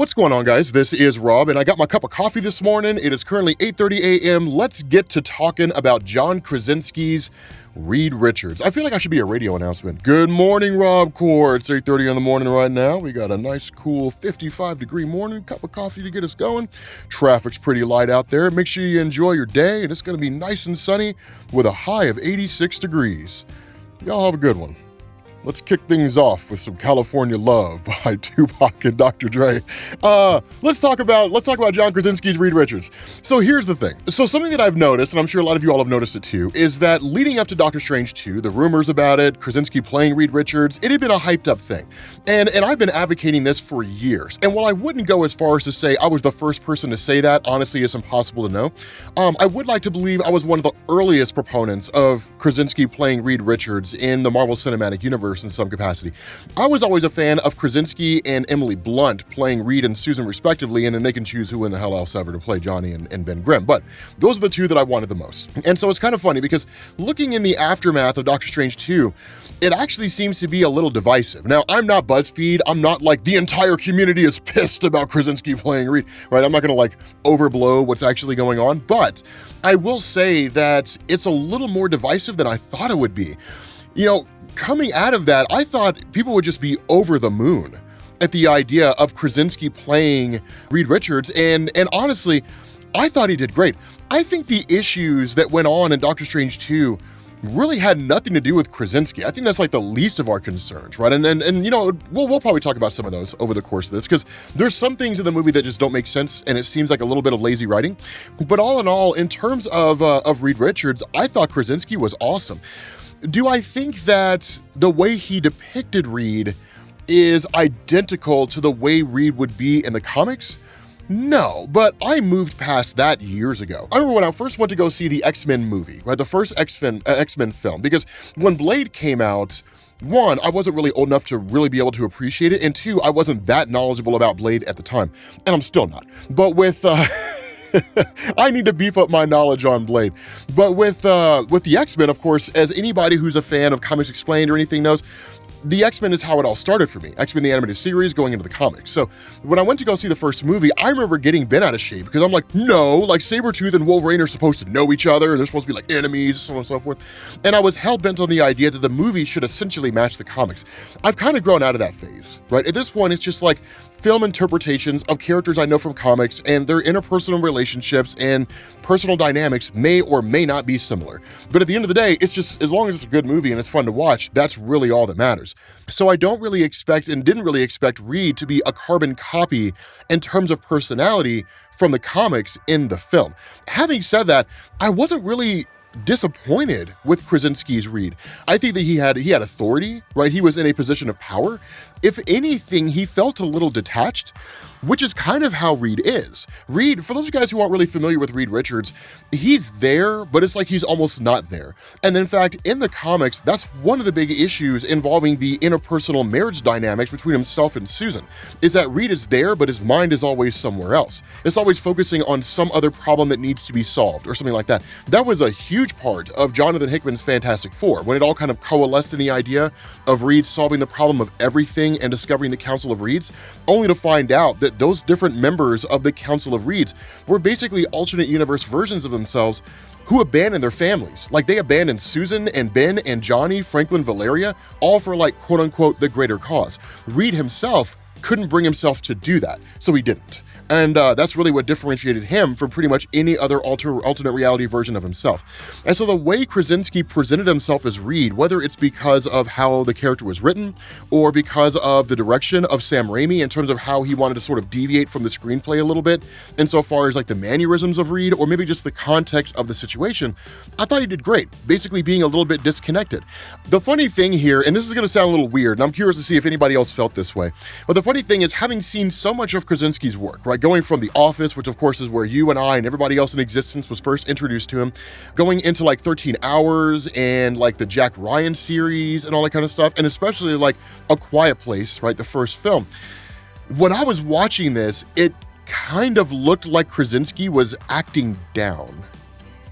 What's going on, guys? This is Rob, and I got my cup of coffee this morning. It is currently 8:30 a.m. Let's get to talking about John Krasinski's Reed Richards. I feel like I should be a radio announcement. Good morning, Rob Core. It's 8:30 in the morning right now. We got a nice, cool 55-degree morning, cup of coffee to get us going. Traffic's pretty light out there. Make sure you enjoy your day, and it's going to be nice and sunny with a high of 86 degrees. Y'all have a good one. Let's kick things off with some California Love by Tupac and Dr. Dre. Let's talk about John Krasinski's Reed Richards. So here's the thing. So something that I've noticed, and I'm sure a lot of you all have noticed it too, is that leading up to Doctor Strange 2, the rumors about it, Krasinski playing Reed Richards, it had been a hyped up thing. And I've been advocating this for years. And while I wouldn't go as far as to say I was the first person to say that, honestly, it's impossible to know. I would like to believe I was one of the earliest proponents of Krasinski playing Reed Richards in the Marvel Cinematic Universe in some capacity. I was always a fan of Krasinski and Emily Blunt playing Reed and Susan respectively, and then they can choose who in the hell else ever to play Johnny and Ben Grimm. But those are the two that I wanted the most. And so it's kind of funny because looking in the aftermath of Doctor Strange 2, it actually seems to be a little divisive. Now, I'm not BuzzFeed. I'm not like the entire community is pissed about Krasinski playing Reed, right? I'm not gonna like overblow what's actually going on, but I will say that it's a little more divisive than I thought it would be. You know, coming out of that, I thought people would just be over the moon at the idea of Krasinski playing Reed Richards, and honestly, I thought he did great. I think the issues that went on in Doctor Strange 2 really had nothing to do with Krasinski. I think that's like the least of our concerns, right? And you know, we'll probably talk about some of those over the course of this, because there's some things in the movie that just don't make sense, and it seems like a little bit of lazy writing. But all in all, in terms of Reed Richards, I thought Krasinski was awesome. Do I think that the way he depicted Reed is identical to the way Reed would be in the comics? No, but I moved past that years ago. I remember when I first went to go see the X-Men movie, right? The first X-Men film, because when Blade came out, one, I wasn't really old enough to really be able to appreciate it, and two, I wasn't that knowledgeable about Blade at the time, and I'm still not. But with I need to beef up my knowledge on Blade. But with the X-Men, of course, as anybody who's a fan of Comics Explained or anything knows, the X-Men is how it all started for me. X-Men the Animated Series going into the comics. So when I went to go see the first movie, I remember getting bent out of shape because I'm like, no, like Sabretooth and Wolverine are supposed to know each other, and they're supposed to be like enemies, so on and so forth. And I was hell-bent on the idea that the movie should essentially match the comics. I've kind of grown out of that phase, right? At this point, it's just like film interpretations of characters I know from comics, and their interpersonal relationships and personal dynamics may or may not be similar. But at the end of the day, it's just, as long as it's a good movie and it's fun to watch, that's really all that matters. So I don't really expect, and didn't really expect, Reed to be a carbon copy in terms of personality from the comics in the film. Having said that, I wasn't really disappointed with Krasinski's Reed. I think that he had authority, right? He was in a position of power. If anything, he felt a little detached, which is kind of how Reed is. Reed, for those of you guys who aren't really familiar with Reed Richards, he's there, but it's like he's almost not there. And in fact, in the comics, that's one of the big issues involving the interpersonal marriage dynamics between himself and Susan, is that Reed is there, but his mind is always somewhere else. It's always focusing on some other problem that needs to be solved or something like that. That was a huge part of Jonathan Hickman's Fantastic Four, when it all kind of coalesced in the idea of Reed solving the problem of everything and discovering the Council of Reeds, only to find out that those different members of the Council of Reeds were basically alternate universe versions of themselves who abandoned their families. Like, they abandoned Susan and Ben and Johnny, Franklin, Valeria, all for, like, quote unquote, the greater cause. Reed himself couldn't bring himself to do that, so he didn't. And that's really what differentiated him from pretty much any other alternate reality version of himself. And so the way Krasinski presented himself as Reed, whether it's because of how the character was written or because of the direction of Sam Raimi in terms of how he wanted to sort of deviate from the screenplay a little bit, insofar as like the mannerisms of Reed or maybe just the context of the situation, I thought he did great, basically being a little bit disconnected. The funny thing here, and this is going to sound a little weird, and I'm curious to see if anybody else felt this way, but the funny thing is, having seen so much of Krasinski's work, right, going from The Office, which of course is where you and I and everybody else in existence was first introduced to him, going into like 13 Hours and like the Jack Ryan series and all that kind of stuff, and especially like A Quiet Place, right, the first film. When I was watching this, it kind of looked like Krasinski was acting down.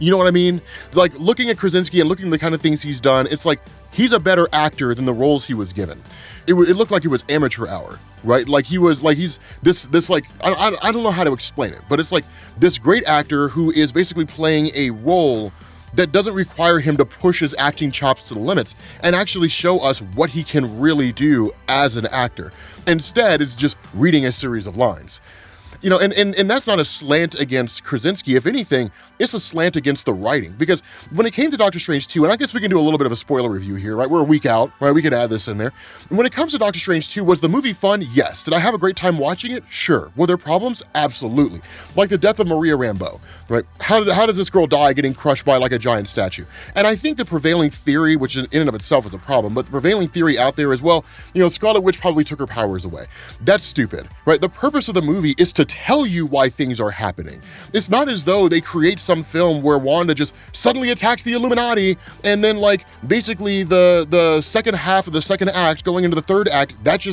You know what I mean? Like, looking at Krasinski and looking at the kind of things he's done, it's like he's a better actor than the roles he was given. It looked like it was amateur hour, right? Like he's this like, I don't know how to explain it, but it's like this great actor who is basically playing a role that doesn't require him to push his acting chops to the limits and actually show us what he can really do as an actor. Instead, it's just reading a series of lines. You know, and that's not a slant against Krasinski. If anything, it's a slant against the writing. Because when it came to Doctor Strange 2, and I guess we can do a little bit of a spoiler review here, right? We're a week out, right? We can add this in there. And when it comes to Doctor Strange 2, was the movie fun? Yes. Did I have a great time watching it? Sure. Were there problems? Absolutely. Like the death of Maria Rambeau, right? How does this girl die getting crushed by like a giant statue? And I think the prevailing theory, which in and of itself is a problem, but the prevailing theory out there as well, you know, Scarlet Witch probably took her powers away. That's stupid, right? The purpose of the movie is to tell you why things are happening. It's not as though they create some film where Wanda just suddenly attacks the Illuminati and then like basically the second half of the second act going into the third act, that's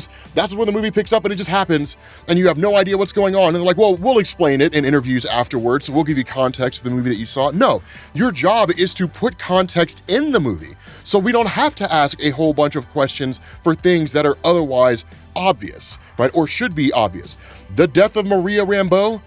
when the movie picks up and it just happens and you have no idea what's going on. And they're like, well, we'll explain it in interviews afterwards, so we'll give you context to the movie that you saw. No, your job is to put context in the movie so we don't have to ask a whole bunch of questions for things that are otherwise obvious, right? Or should be obvious. The death of Maria Rambeau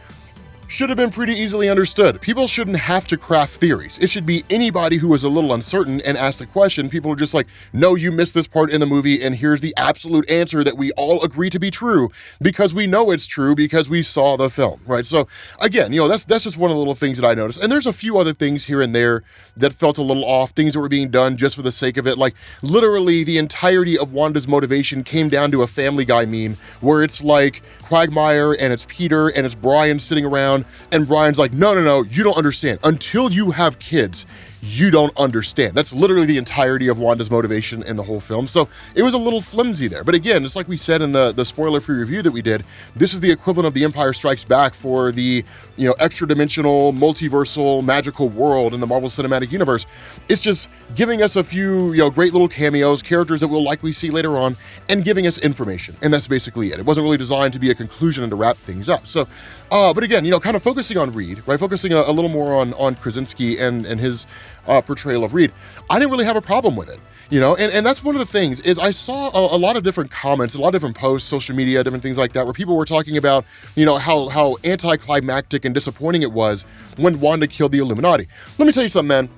should have been pretty easily understood. People shouldn't have to craft theories. It should be anybody who is a little uncertain and asks the question. People are just like, no, you missed this part in the movie, and here's the absolute answer that we all agree to be true because we know it's true because we saw the film, right? So again, you know, that's just one of the little things that I noticed. And there's a few other things here and there that felt a little off, things that were being done just for the sake of it. Like literally the entirety of Wanda's motivation came down to a Family Guy meme where it's like Quagmire and it's Peter and it's Brian sitting around. And Brian's like, no, you don't understand. Until you have kids, you don't understand. That's literally the entirety of Wanda's motivation in the whole film. So it was a little flimsy there. But again, it's like we said in the spoiler-free review that we did, this is the equivalent of The Empire Strikes Back for the, you know, extra-dimensional, multiversal, magical world in the Marvel Cinematic Universe. It's just giving us a few, you know, great little cameos, characters that we'll likely see later on, and giving us information. And that's basically it. It wasn't really designed to be a conclusion and to wrap things up. So, but again, you know, kind of focusing on Reed, right? Focusing a little more on Krasinski and his portrayal of Reed, I didn't really have a problem with it, you know, and that's one of the things is I saw a lot of different comments, a lot of different posts, social media, different things like that, where people were talking about, you know, how anticlimactic and disappointing it was when Wanda killed the Illuminati. Let me tell you something, man.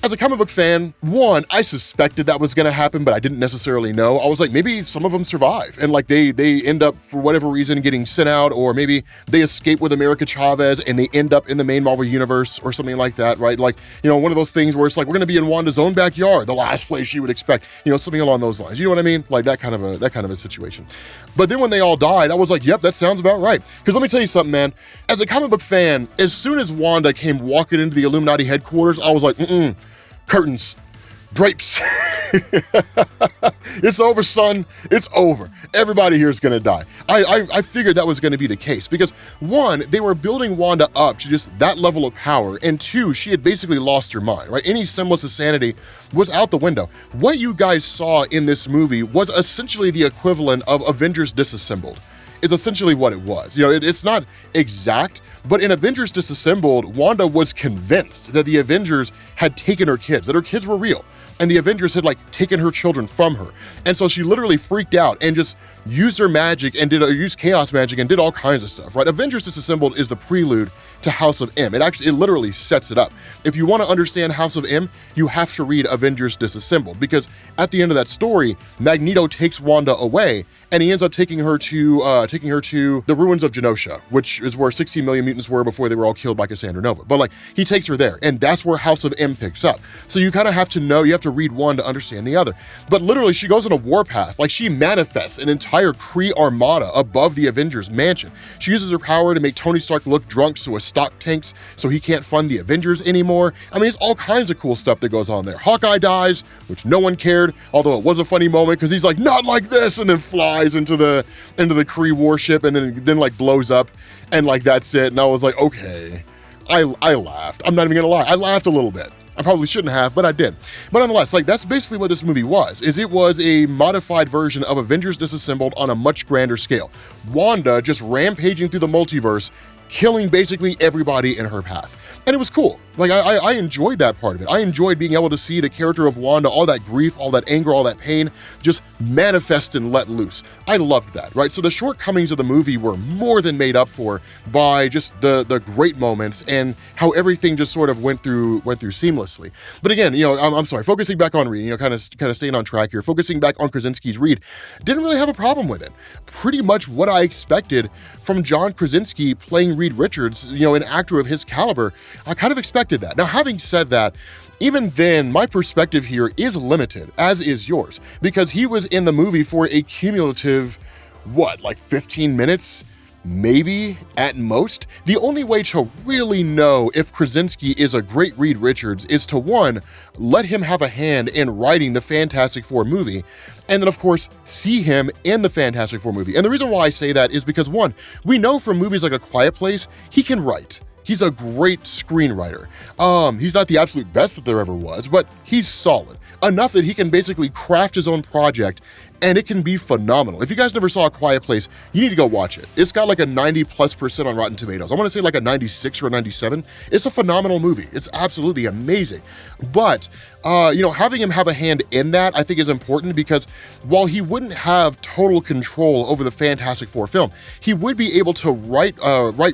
As a comic book fan, one, I suspected that was going to happen, but I didn't necessarily know. I was like, maybe some of them survive and like they end up for whatever reason getting sent out, or maybe they escape with America Chavez and they end up in the main Marvel universe or something like that, right? Like, you know, one of those things where it's like, we're going to be in Wanda's own backyard, the last place she would expect, you know, something along those lines. You know what I mean? Like that kind of a situation. But then when they all died, I was like, yep, that sounds about right. Because let me tell you something, man. As a comic book fan, as soon as Wanda came walking into the Illuminati headquarters, I was like, curtains, drapes. It's over, son. It's over. Everybody here is going to die. I figured that was going to be the case because one, they were building Wanda up to just that level of power, and two, she had basically lost her mind, right? Any semblance of sanity was out the window. What you guys saw in this movie was essentially the equivalent of Avengers Disassembled. Is essentially what it was. You know, it's not exact, but in Avengers Disassembled, Wanda was convinced that the Avengers had taken her kids, that her kids were real, and the Avengers had like taken her children from her. And so she literally freaked out and just used her magic and used chaos magic and did all kinds of stuff, right? Avengers Disassembled is the prelude to House of M. It literally sets it up. If you want to understand House of M, you have to read Avengers Disassembled, because at the end of that story, Magneto takes Wanda away and he ends up taking her to the ruins of Genosha, which is where 16 million mutants were before they were all killed by Cassandra Nova. But like, he takes her there, and that's where House of M picks up. So you kind of have to know, you have to read one to understand the other. But literally, she goes on a warpath. Like, she manifests an entire Kree armada above the Avengers mansion. She uses her power to make Tony Stark look drunk so his stock tanks so he can't fund the Avengers anymore. I mean, it's all kinds of cool stuff that goes on there. Hawkeye dies, which no one cared, although it was a funny moment because he's like, not like this, and then flies into the Kree warship and then like blows up, and like that's it. And I was like, okay. I laughed. I'm not even gonna lie. I laughed a little bit. I probably shouldn't have, but I did. But nonetheless, like, that's basically what this movie was, is it was a modified version of Avengers Disassembled on a much grander scale. Wanda just rampaging through the multiverse, killing basically everybody in her path. And it was cool. Like, I enjoyed that part of it. I enjoyed being able to see the character of Wanda, all that grief, all that anger, all that pain, just manifest and let loose. I loved that, right? So the shortcomings of the movie were more than made up for by just the great moments and how everything just sort of went through seamlessly. But again, I'm sorry, focusing back on Reed, kind of staying on track here, focusing back on Krasinski's Reed, didn't really have a problem with it. Pretty much what I expected from John Krasinski playing Reed Richards, an actor of his caliber. I kind of expected that. Now, having said that, even then, my perspective here is limited, as is yours, because he was in the movie for a cumulative, like 15 minutes? Maybe, at most. The only way to really know if Krasinski is a great Reed Richards is to, one, let him have a hand in writing the Fantastic Four movie, and then, of course, see him in the Fantastic Four movie. And the reason why I say that is because, one, we know from movies like A Quiet Place, he can write. He's a great screenwriter. He's not the absolute best that there ever was, but he's solid. Enough that he can basically craft his own project, and it can be phenomenal. If you guys never saw A Quiet Place, you need to go watch it. It's got like a 90+% on Rotten Tomatoes. I want to say like a 96 or a 97. It's a phenomenal movie. It's absolutely amazing. But, having him have a hand in that, I think is important, because while he wouldn't have total control over the Fantastic Four film, he would be able to write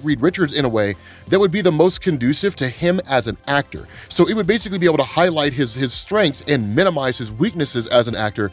Reed Richards in a way that would be the most conducive to him as an actor. So it would basically be able to highlight his strengths and minimize his weaknesses as an actor,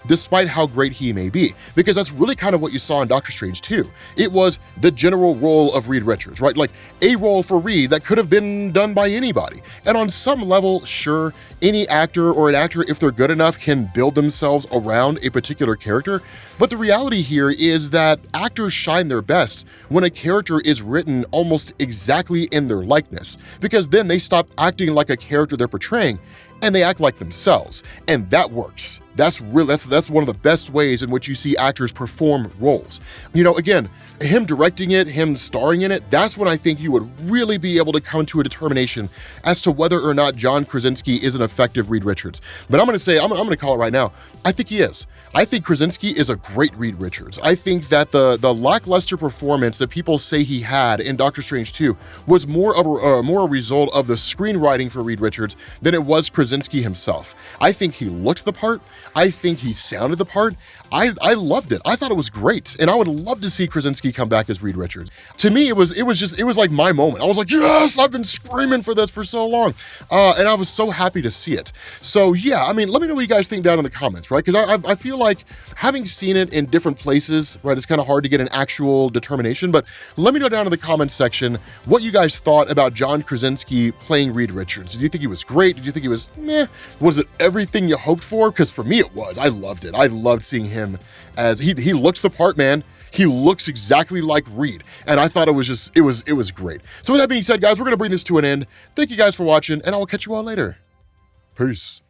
despite how great he may be. Because that's really kind of what you saw in Doctor Strange 2. It was the general role of Reed Richards, right? Like a role for Reed that could have been done by anybody. And on some level, sure, any actor or an actor, if they're good enough, can build themselves around a particular character. But the reality here is that actors shine their best when a character is written almost exactly in their likeness, because then they stop acting like a character they're portraying and they act like themselves. And that works. That's one of the best ways in which you see actors perform roles. Again, him directing it, him starring in it, that's when I think you would really be able to come to a determination as to whether or not John Krasinski is an effective Reed Richards. But I'm going to call it right now. I think he is. I think Krasinski is a great Reed Richards. I think that the lackluster performance that people say he had in Doctor Strange 2 was more a result of the screenwriting for Reed Richards than it was Krasinski himself. I think he looked the part. I think he sounded the part. I loved it. I thought it was great, and I would love to see Krasinski come back as Reed Richards. To me, it was like my moment. I was like, yes, I've been screaming for this for so long, and I was so happy to see it. So yeah, let me know what you guys think down in the comments, right? Because I feel like having seen it in different places, right, it's kind of hard to get an actual determination, but let me know down in the comments section what you guys thought about John Krasinski playing Reed Richards. Did you think he was great? Did you think he was meh? Was it everything you hoped for? Because for me, it was. I loved it. I loved seeing him as he looks the part, man. He looks exactly like Reed, and I thought it was great. So with that being said, guys, we're gonna bring this to an end. Thank you guys for watching, and I will catch you all later. Peace.